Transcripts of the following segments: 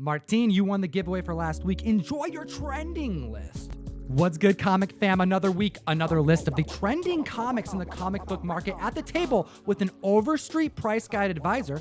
Martine, you won the giveaway for last week. Enjoy your trending list. What's good, comic fam? Another week, another list of the trending comics in the comic book market at the table with an Overstreet price guide advisor,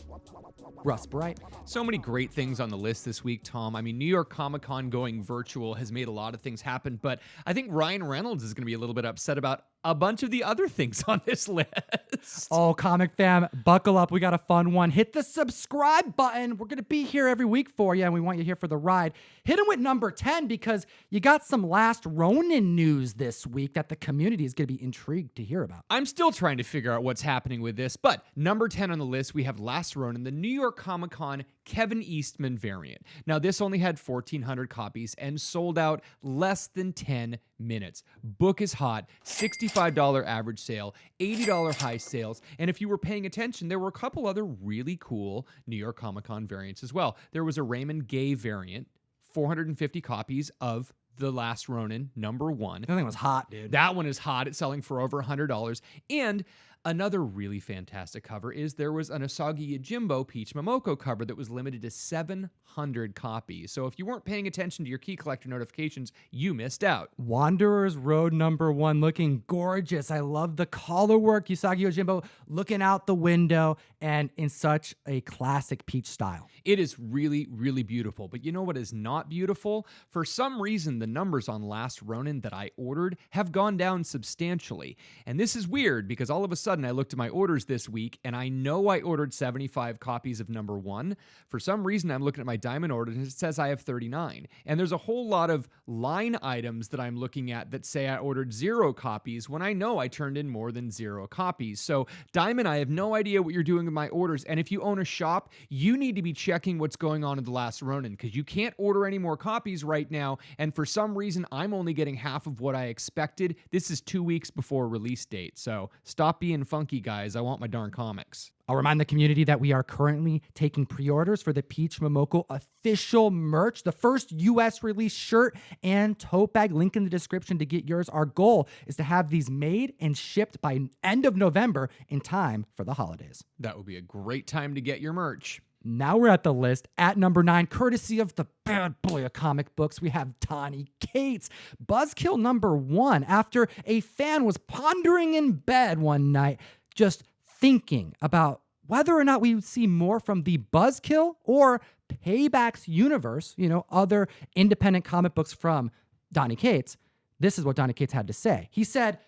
Russ Bright. So many great things on the list this week, Tom. I mean, New York Comic Con going virtual has made a lot of things happen, but I think Ryan Reynolds is going to be a little bit upset about a bunch of the other things on this list. Oh, comic fam, buckle up. We got a fun one. Hit the subscribe button. We're going to be here every week for you, and we want you here for the ride. Hit him with number 10 because you got some Last Ronin news this week that the community is going to be intrigued to hear about. I'm still trying to figure out what's happening with this, but number 10 on the list, we have Last Ronin, the New York Comic Con Kevin Eastman variant. Now, this only had 1,400 copies and sold out less than 10 minutes. Book is hot, $65 average sale, $80 high sales, and if you were paying attention, there were a couple other really cool New York Comic Con variants as well. There was a Raymond Gay variant, 450 copies of The Last Ronin, number 1. That thing was hot, dude. That one is hot. It's selling for over $100. And another really fantastic cover is there was an Asagi Yojimbo Peach Momoko cover that was limited to 700 copies. So if you weren't paying attention to your key collector notifications, you missed out. Wanderer's Road number 1 looking gorgeous. I love the color work. Usagi Yojimbo looking out the window and in such a classic Peach style. It is really, really beautiful. But you know what is not beautiful? For some reason, the numbers on Last Ronin that I ordered have gone down substantially. And this is weird because all of a sudden I looked at my orders this week and I know I ordered 75 copies of number 1. For some reason, I'm looking at my diamond orders and it says I have 39. And there's a whole lot of line items that I'm looking at that say I ordered 0 copies when I know I turned in more than 0 copies. So Diamond, I have no idea what you're doing with my orders. And if you own a shop, you need to be checking what's going on in The Last Ronin because you can't order any more copies right now. And for some reason, I'm only getting half of what I expected. This is 2 weeks before release date. So stop being funky, guys. I want my darn comics. I'll remind the community that we are currently taking pre-orders for the Peach Momoko official merch, the first U.S. release shirt and tote bag. Link in the description to get yours. Our goal is to have these made and shipped by end of November in time for the holidays. That would be a great time to get your merch. Now we're at the list. At number 9, courtesy of the bad boy of comic books, we have Donny Cates. Buzzkill number 1. After a fan was pondering in bed one night, just thinking about whether or not we would see more from the Buzzkill or Payback's universe, other independent comic books from Donny Cates, this is what Donny Cates had to say. He said,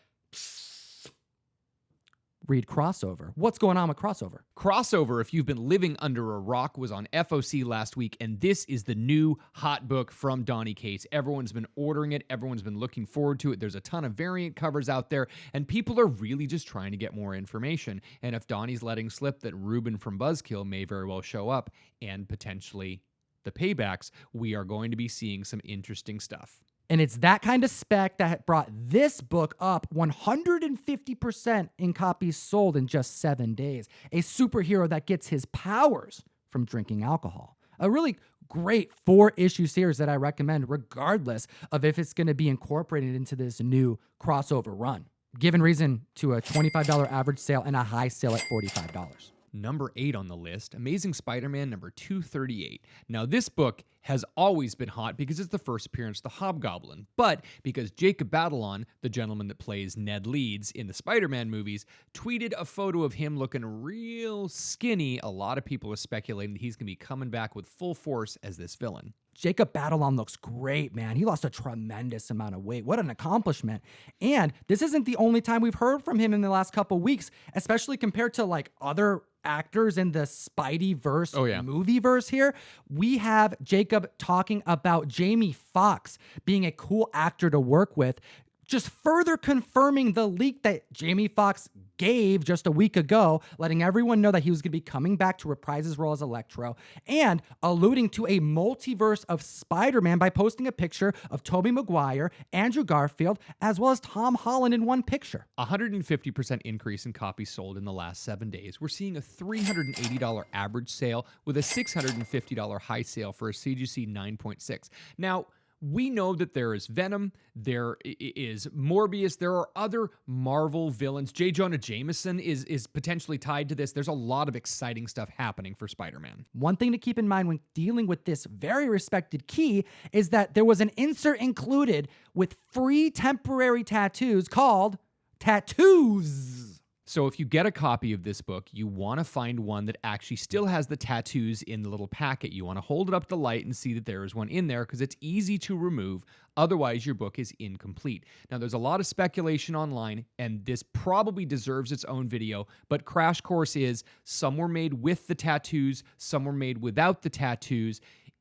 read crossover. What's going on with crossover? Crossover, if you've been living under a rock, was on FOC last week, and this is the new hot book from Donny Cates. Everyone's been ordering it. Everyone's been looking forward to it. There's a ton of variant covers out there, and people are really just trying to get more information. And if Donny's letting slip that Ruben from Buzzkill may very well show up, and potentially the Paybacks, we are going to be seeing some interesting stuff. And it's that kind of spec that brought this book up 150% in copies sold in just 7 days. A superhero that gets his powers from drinking alcohol. A really great 4-issue series that I recommend regardless of if it's going to be incorporated into this new crossover run. Given reason to a $25 average sale and a high sale at $45. Number 8 on the list, Amazing Spider-Man number 238. Now, this book has always been hot because it's the first appearance of the Hobgoblin, but because Jacob Batalon, the gentleman that plays Ned Leeds in the Spider-Man movies, tweeted a photo of him looking real skinny, a lot of people are speculating that he's going to be coming back with full force as this villain. Jacob Batalon looks great, man. He lost a tremendous amount of weight. What an accomplishment. And this isn't the only time we've heard from him in the last couple weeks, especially compared to like other actors in the Spideyverse movieverse here. We have Jacob talking about Jamie Foxx being a cool actor to work with, just further confirming the leak that Jamie Foxx gave just a week ago, letting everyone know that he was going to be coming back to reprise his role as Electro, and alluding to a multiverse of Spider-Man by posting a picture of Tobey Maguire, Andrew Garfield, as well as Tom Holland in one picture. 150% increase in copies sold in the last 7 days. We're seeing a $380 average sale with a $650 high sale for a CGC 9.6. Now, We know that there is Venom, there is Morbius, there are other Marvel villains. J. Jonah Jameson is potentially tied to this. There's a lot of exciting stuff happening for Spider-Man. One thing to keep in mind when dealing with this very respected key is that there was an insert included with free temporary tattoos called tattoos. So if you get a copy of this book, you want to find one that actually still has the tattoos in the little packet. You want to hold it up to the light and see that there is one in there because it's easy to remove. Otherwise, your book is incomplete. Now, there's a lot of speculation online, and this probably deserves its own video, but Crash Course is some were made with the tattoos, some were made without the tattoos.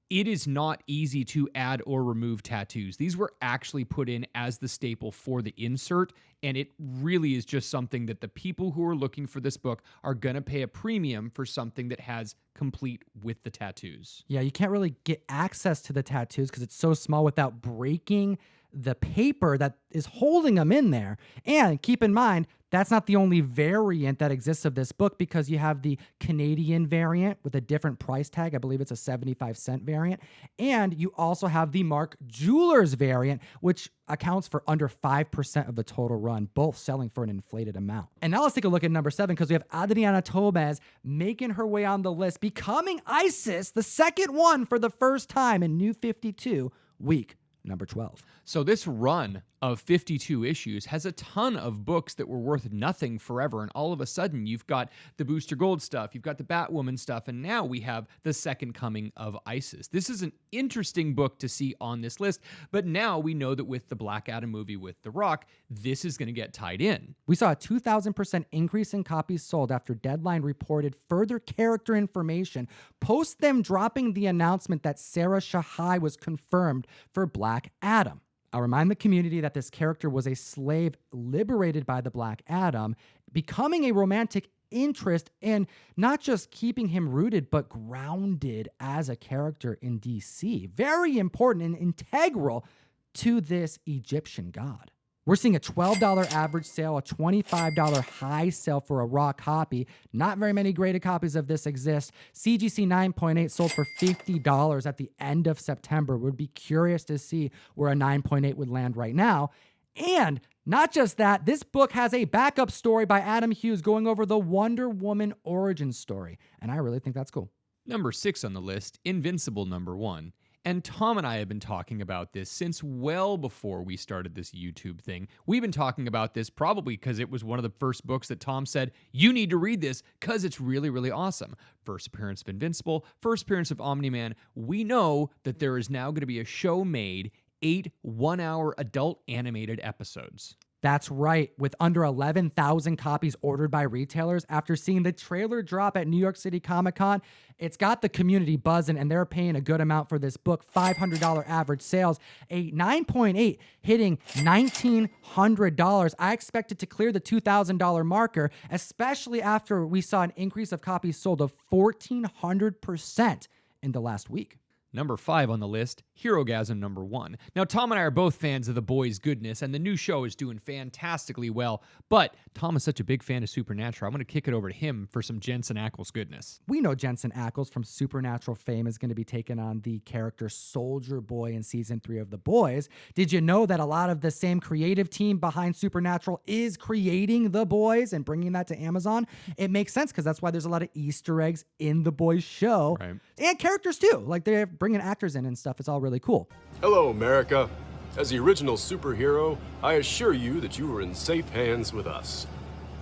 It is not easy to add or remove tattoos. These were actually put in as the staple for the insert, and it really is just something that the people who are looking for this book are going to pay a premium for something that has complete with the tattoos. Yeah, you can't really get access to the tattoos because it's so small without breaking the paper that is holding them in there. And keep in mind, that's not the only variant that exists of this book because you have the Canadian variant with a different price tag. I believe it's a 75-cent variant. And you also have the Mark Jewelers variant, which accounts for under 5% of the total run, both selling for an inflated amount. And now let's take a look at number 7 because we have Adriana Tomez making her way on the list, becoming Isis, the second one for the first time in New 52, week number 12. So this run of 52 issues has a ton of books that were worth nothing forever, and all of a sudden you've got the Booster Gold stuff, you've got the Batwoman stuff, and now we have the second coming of Isis. This is an interesting book to see on this list, but now we know that with the Black Adam movie with The Rock, this is going to get tied in. We saw a 2,000% increase in copies sold after Deadline reported further character information post them dropping the announcement that Sarah Shahai was confirmed for Black Adam. I'll remind the community that this character was a slave liberated by the Black Adam, becoming a romantic interest and not just keeping him rooted, but grounded as a character in DC. Very important and integral to this Egyptian god. We're seeing a $12 average sale, a $25 high sale for a raw copy. Not very many graded copies of this exist. CGC 9.8 sold for $50 at the end of September. Would be curious to see where a 9.8 would land right now. And not just that, this book has a backup story by Adam Hughes going over the Wonder Woman origin story. And I really think that's cool. Number 6 on the list, Invincible #1. And Tom and I have been talking about this since well before we started this YouTube thing. We've been talking about this probably because it was one of the first books that Tom said, you need to read this because it's really, really awesome. First appearance of Invincible, first appearance of Omni-Man. We know that there is now going to be a show made, 8 one-hour adult animated episodes. That's right, with under 11,000 copies ordered by retailers after seeing the trailer drop at New York City Comic Con. It's got the community buzzing, and they're paying a good amount for this book. $500 average sales, a 9.8 hitting $1,900. I expect it to clear the $2,000 marker, especially after we saw an increase of copies sold of 1,400% in the last week. Number 5 on the list, Herogasm #1. Now, Tom and I are both fans of The Boys' goodness, and the new show is doing fantastically well, but Tom is such a big fan of Supernatural, I'm going to kick it over to him for some Jensen Ackles goodness. We know Jensen Ackles from Supernatural fame is going to be taking on the character Soldier Boy in season 3 of The Boys. Did you know that a lot of the same creative team behind Supernatural is creating The Boys and bringing that to Amazon? It makes sense because that's why there's a lot of Easter eggs in The Boys show. Right. And characters too. Like they're bringing actors in and stuff. It's all really cool. Hello, America. As the original superhero, I assure you that you are in safe hands with us.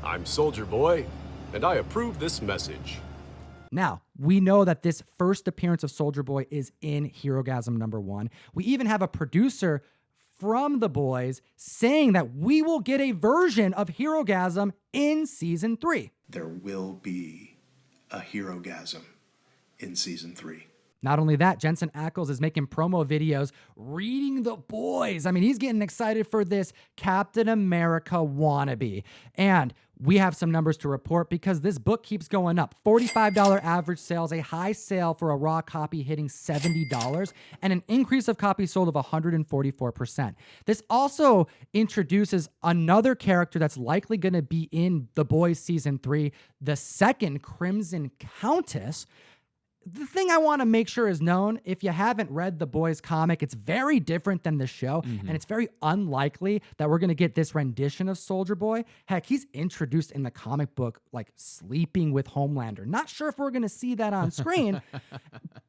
I'm Soldier Boy, and I approve this message. Now, we know that this first appearance of Soldier Boy is in Herogasm #1. We even have a producer from The Boys saying that we will get a version of Herogasm in season 3. There will be a Herogasm in season 3. Not only that, Jensen Ackles is making promo videos reading The Boys. I mean, he's getting excited for this Captain America wannabe. And we have some numbers to report because this book keeps going up. $45 average sales, a high sale for a raw copy hitting $70, and an increase of copies sold of 144%. This also introduces another character that's likely going to be in The Boys season 3, the second Crimson Countess. the thing I want to make sure is known, if you haven't read the boys comic, it's very different than the show, and it's very unlikely that we're going to get this rendition of Soldier Boy. Heck, he's introduced in the comic book like sleeping with Homelander. Not sure if we're going to see that on screen,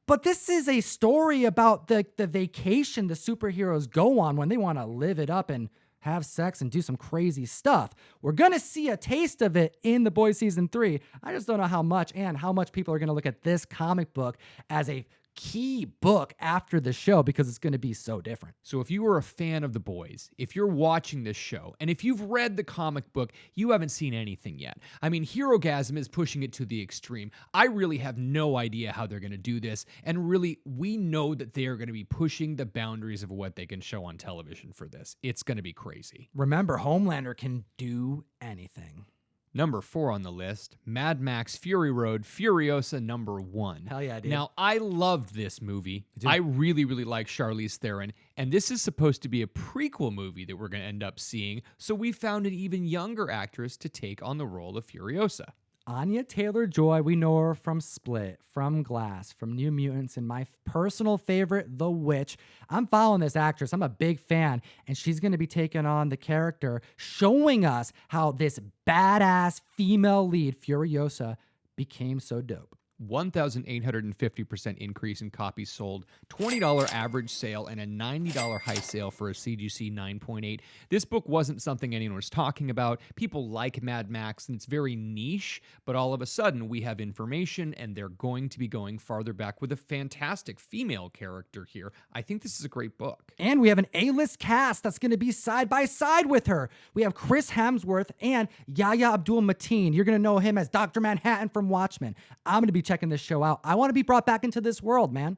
but this is a story about the vacation the superheroes go on when they want to live it up and have sex and do some crazy stuff. We're going to see a taste of it in The Boys Season 3. I just don't know how much, and how much people are going to look at this comic book as a key book after the show, because it's going to be so different. So if you were a fan of The Boys, if you're watching this show, and if you've read the comic book, you haven't seen anything yet. I mean, Herogasm is pushing it to the extreme. I really have no idea how they're going to do this, and really, we know that they are going to be pushing the boundaries of what they can show on television for this. It's going to be crazy. Remember, Homelander can do anything. Number 4 on the list, Mad Max Fury Road Furiosa number 1. Hell yeah, dude. Now, I loved this movie. I really, really like Charlize Theron, and this is supposed to be a prequel movie that we're going to end up seeing, so we found an even younger actress to take on the role of Furiosa. Anya Taylor-Joy, we know her from Split, from Glass, from New Mutants, and my personal favorite, The Witch. I'm following this actress. I'm a big fan, and she's going to be taking on the character, showing us how this badass female lead, Furiosa, became so dope. 1,850% increase in copies sold, $20 average sale, and a $90 high sale for a CGC 9.8. This book wasn't something anyone was talking about. People like Mad Max, and it's very niche, but all of a sudden we have information, and they're going to be going farther back with a fantastic female character here. I think this is a great book. And we have an A-list cast that's going to be side by side with her. We have Chris Hemsworth and Yahya Abdul-Mateen. You're going to know him as Dr. Manhattan from Watchmen. I'm going to be checking this show out. I want to be brought back into this world, man.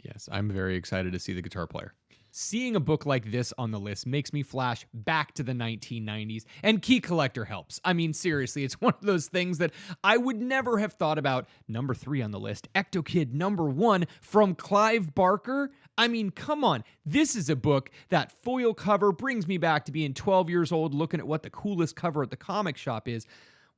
Yes, I'm very excited to see the guitar player. Seeing a book like this on the list makes me flash back to the 1990s, and Key Collector helps. I mean, seriously, it's one of those things that I would never have thought about. Number 3 on the list, Ecto Kid number 1 from Clive Barker. I mean, come on. This is a book, that foil cover brings me back to being 12 years old looking at what the coolest cover at the comic shop is.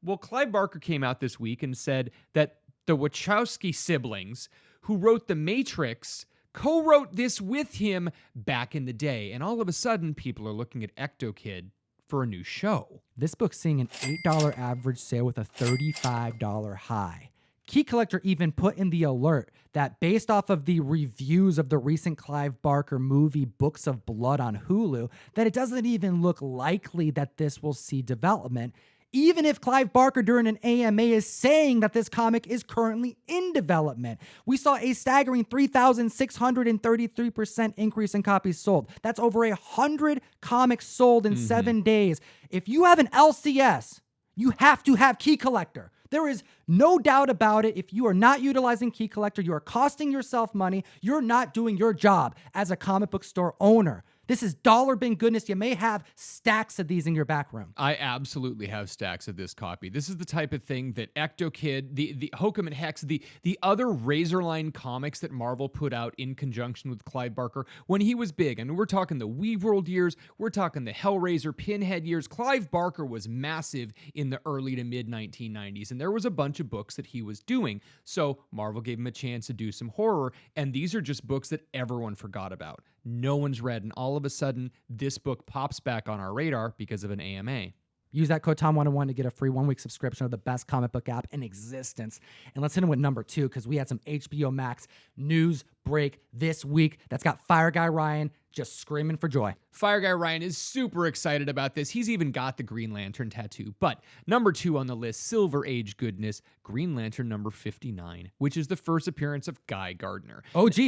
Well, Clive Barker came out this week and said that the Wachowski siblings, who wrote The Matrix, co-wrote this with him back in the day. And all of a sudden, people are looking at Ecto Kid for a new show. This book's seeing an $8 average sale with a $35 high. Key Collector even put in the alert that based off of the reviews of the recent Clive Barker movie Books of Blood on Hulu, that it doesn't even look likely that this will see development, even if Clive Barker during an AMA is saying that this comic is currently in development. We saw a staggering 3,633% increase in copies sold. That's over 100 comics sold in 7 days. If you have an LCS, you have to have Key Collector. There is no doubt about it. If you are not utilizing Key Collector, you are costing yourself money. You're not doing your job as a comic book store owner. This is dollar bin goodness. You may have stacks of these in your back room. I absolutely have stacks of this copy. This is the type of thing that Ecto Kid, the Hokum and Hex, the other Razorline comics that Marvel put out in conjunction with Clive Barker when he was big. I mean, we're talking the Weave World years. We're talking the Hellraiser, Pinhead years. Clive Barker was massive in the early to mid 1990s, and there was a bunch of books that he was doing. So Marvel gave him a chance to do some horror, and these are just books that everyone forgot about. No one's read, and all of a sudden, this book pops back on our radar because of an AMA. Use that code Tom101 to get a free 1-week subscription of the best comic book app in existence. And let's hit him with number 2, because we had some HBO Max news break this week that's got Fire Guy Ryan just screaming for joy. Fire Guy Ryan is super excited about this. He's even got the Green Lantern tattoo. But number 2 on the list, Silver Age goodness, Green Lantern number 59, which is the first appearance of Guy Gardner. OG,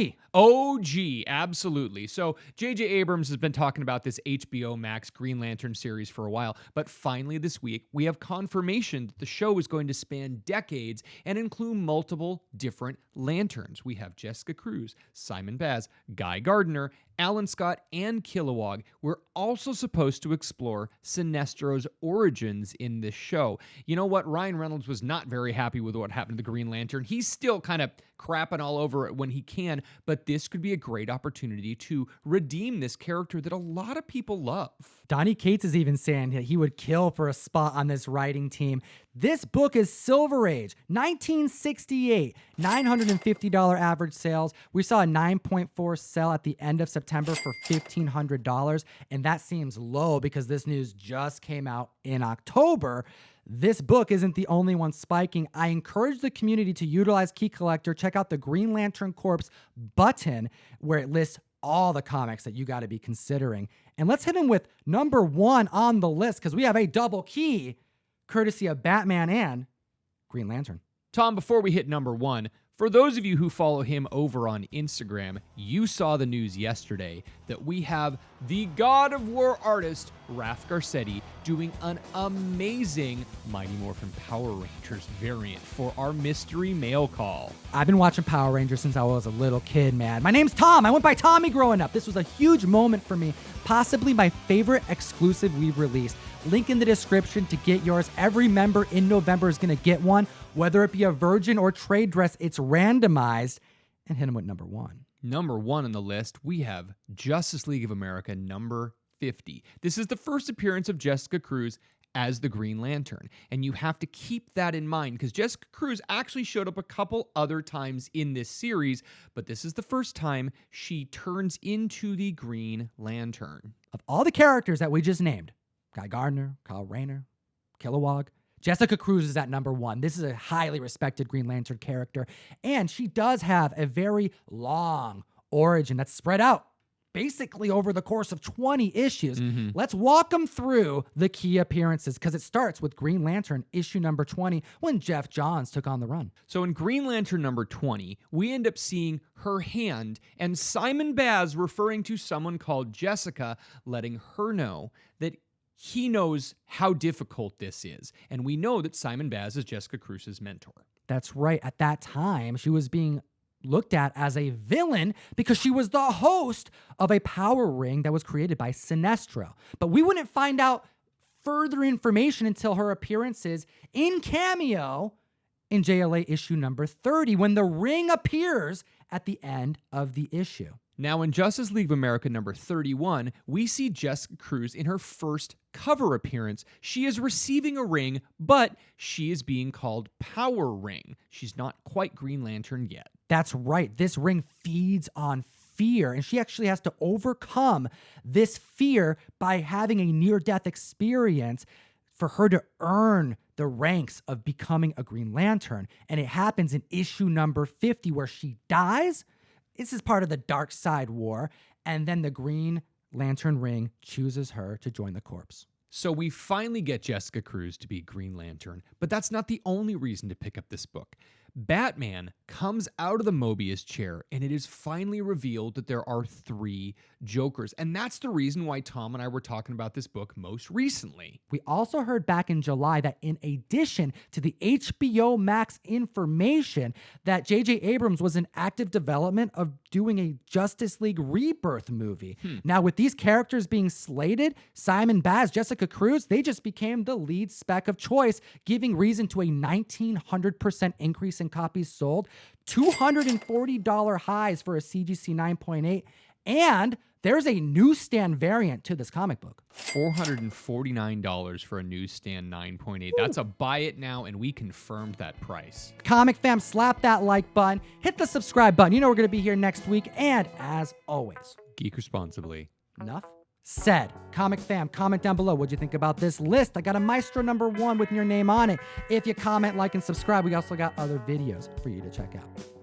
absolutely. So J.J. Abrams has been talking about this HBO Max Green Lantern series for a while, but finally this week we have confirmation that the show is going to span decades and include multiple different lanterns. We have Jessica Cruz, Simon Baz, Guy Gardner, Alan Scott, and Kilowog. We're also supposed to explore Sinestro's origins in this show. You know what? Ryan Reynolds was not very happy with what happened to the Green Lantern. He's still kind of crapping all over it when he can, but this could be a great opportunity to redeem this character that a lot of people love. Donnie Cates is even saying that he would kill for a spot on this writing team. This book is Silver Age, 1968, $950 average sales. We saw a 9.4 sell at the end of September for $1,500, and that seems low because this news just came out in October. This book isn't the only one spiking. I encourage the community to utilize Key Collector. Check out the Green Lantern Corps button where it lists all the comics that you got to be considering. And let's hit him with number 1 on the list because we have a double key courtesy of Batman and Green Lantern. Tom, before we hit number 1, for those of you who follow him over on Instagram, you saw the news yesterday that we have the God of War artist, Raph Garcetti, doing an amazing Mighty Morphin Power Rangers variant for our mystery mail call. I've been watching Power Rangers since I was a little kid, man. My name's Tom. I went by Tommy growing up. This was a huge moment for me, possibly my favorite exclusive we've released. Link in the description to get yours. Every member in November is going to get one, whether it be a virgin or trade dress. It's randomized. And hit him with number 1. Number 1 on the list, we have Justice League of America number 50. This is the first appearance of Jessica Cruz as the Green Lantern. And you have to keep that in mind because Jessica Cruz actually showed up a couple other times in this series, but this is the first time she turns into the Green Lantern. Of all the characters that we just named, Guy Gardner, Kyle Rayner, Kilowog, Jessica Cruz is at number 1. This is a highly respected Green Lantern character, and she does have a very long origin that's spread out basically over the course of 20 issues. Let's walk them through the key appearances because it starts with Green Lantern issue number 20 when Jeff Johns took on the run. So in Green Lantern number 20, we end up seeing her hand and Simon Baz referring to someone called Jessica, letting her know that he knows how difficult this is. And we know that Simon Baz is Jessica Cruz's mentor. That's right. At that time, she was being looked at as a villain because she was the host of a power ring that was created by Sinestro. But we wouldn't find out further information until her appearances in cameo in JLA issue number 30 when the ring appears at the end of the issue. Now, in Justice League of America number 31, we see Jessica Cruz in her first cover appearance. She is receiving a ring, but she is being called Power Ring. She's not quite Green Lantern yet. That's right. This ring feeds on fear, and she actually has to overcome this fear by having a near-death experience for her to earn the ranks of becoming a Green Lantern. And it happens in issue number 50 where she dies. This is part of the Dark Side War. And then the Green Lantern ring chooses her to join the Corps. So we finally get Jessica Cruz to be Green Lantern, but that's not the only reason to pick up this book. Batman comes out of the Mobius chair, and it is finally revealed that there are 3 Jokers. And that's the reason why Tom and I were talking about this book most recently. We also heard back in July that in addition to the HBO Max information, that J.J. Abrams was in active development of doing a Justice League Rebirth movie. Now, with these characters being slated, Simon Baz, Jessica Cruz, they just became the lead spec of choice, giving reason to a 1,900% increase in copies sold, $240 highs for a CGC 9.8, and there's a newsstand variant to this comic book. $449 for a newsstand 9.8. That's a buy it now, and we confirmed that price. Comic fam, slap that like button, hit the subscribe button. You know we're going to be here next week, and as always, Geek responsibly. enough said. Comic fam, comment down below. What'd you think about this list? I got a Maestro number 1 with your name on it. If you comment, like, and subscribe, we also got other videos for you to check out.